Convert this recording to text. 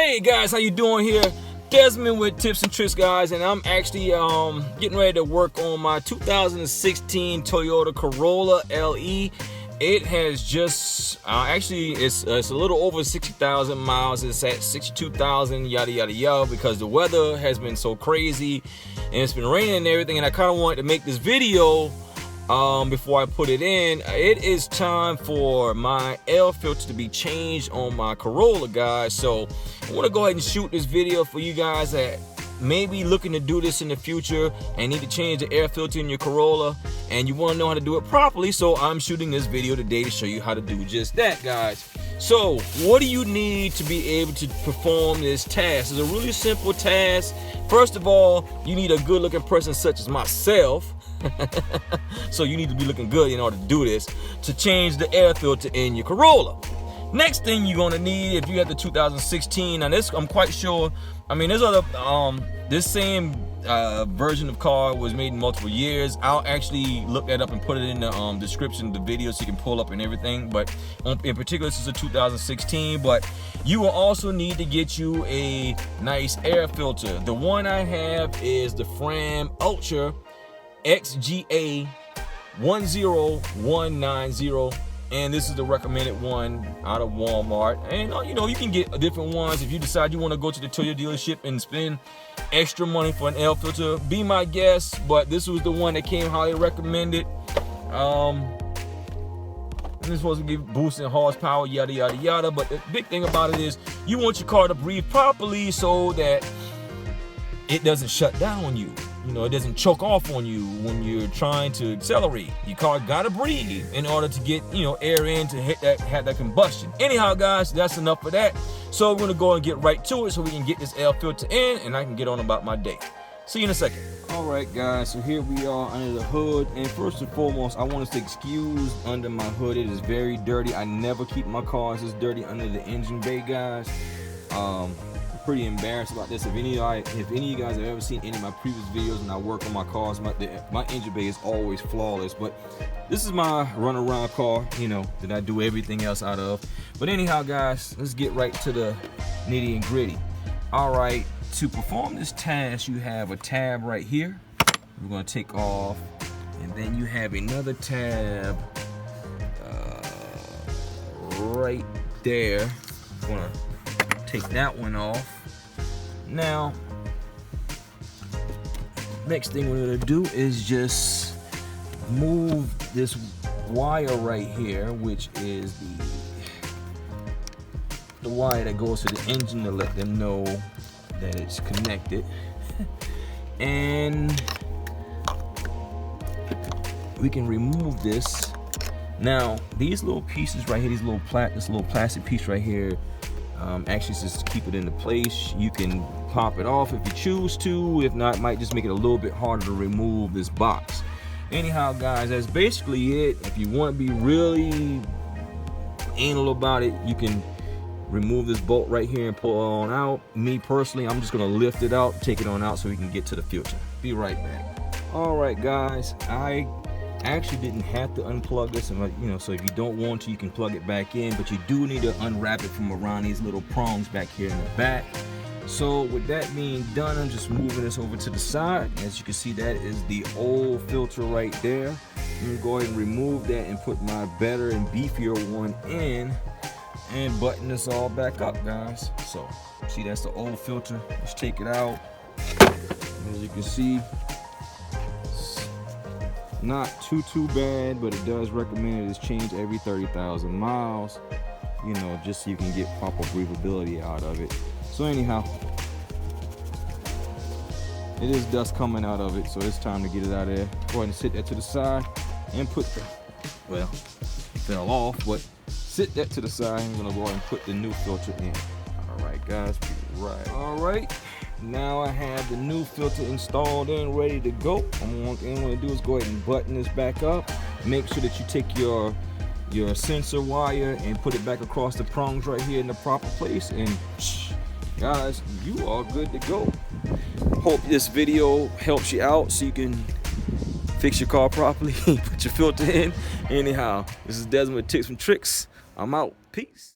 Hey guys, how you doing here? Desmond with Tips and Tricks, guys, and I'm actually getting ready to work on my 2016 Toyota Corolla LE. It has just it's a little over 60,000 miles. It's at 62,000, yada yada yada, because the weather has been so crazy and it's been raining and everything, and I kind of wanted to make this video before I put it in. It is time for my air filter to be changed on my Corolla, guys. So I want to go ahead and shoot this video for you guys that may be looking to do this in the future and need to change the air filter in your Corolla, and you want to know how to do it properly. So I'm shooting this video today to show you how to do just that, guys. So what do you need to be able to perform this task? It's a really simple task. First of all, you need a good looking person such as myself. So you need to be looking good in order to do this, to change the air filter in your Corolla. Next thing you're gonna need, if you have the 2016, now this I'm quite sure, I mean, there's other this same version of car was made in multiple years. I'll actually look that up and put it in the description of the video so you can pull up and everything, but in particular this is a 2016. But you will also need to get you a nice air filter. The one I have is the Fram Ultra XGA 10190, and this is the recommended one out of Walmart. And you know, you can get different ones if you decide you want to go to the Toyota dealership and spend extra money for an air filter. Be my guest, but this was the one that came highly recommended. It's supposed to give boosting horsepower, yada yada yada. But the big thing about it is you want your car to breathe properly so that it doesn't shut down on you. You know, it doesn't choke off on you when you're trying to accelerate. Your car gotta breathe in order to get, you know, air in to have that combustion. Anyhow, guys, that's enough of that. So we're gonna go and get right to it so we can get this air filter in and I can get on about my day. See you in a second. All right, guys, so here we are under the hood, and first and foremost, I want us to excuse under my hood. It is very dirty. I never keep my cars this dirty under the engine bay, guys. Pretty embarrassed about this. If any of you guys have ever seen any of my previous videos when I work on my cars, my engine bay is always flawless. But this is my runaround car, you know, that I do everything else out of. But anyhow, guys, let's get right to the nitty and gritty. All right, to perform this task, you have a tab right here. We're gonna take off, and then you have another tab right there. I'm gonna take that one off. Now, next thing we're gonna do is just move this wire right here, which is the wire that goes to the engine to let them know that it's connected. And we can remove this. Now, these little pieces right here, this little plastic piece right here, actually just to keep it into place. You can pop it off if you choose to. If not, it might just make it a little bit harder to remove this box. Anyhow, guys, that's basically it. If you want to be really anal about it, you can remove this bolt right here and pull it on out. Me personally, I'm just gonna lift it out, take it on out so we can get to the filter. Be right back. All right, guys, I actually didn't have to unplug this, and you know, so if you don't want to, you can plug it back in, but you do need to unwrap it from around these little prongs back here in the back. So with that being done, I'm just moving this over to the side. As you can see, that is the old filter right there. I'm gonna go ahead and remove that and put my better and beefier one in and button this all back up, guys. So see, that's the old filter. Let's take it out. As you can see, not too bad, but it does recommend it is changed every 30,000 miles, you know, just so you can get proper breathability out of it. So anyhow, it is dust coming out of it, so it's time to get it out of there. Go ahead and sit that to the side and put the, well, it fell off, but sit that to the side. I'm gonna go ahead and put the new filter in. All right, guys, right. All right. Now I have the new filter installed and ready to go. What I'm going to do is go ahead and button this back up. Make sure that you take your sensor wire and put it back across the prongs right here in the proper place, and guys, you are good to go. Hope this video helps you out so you can fix your car properly, put your filter in. Anyhow, this is Desmond with Tips and Tricks. I'm out. Peace.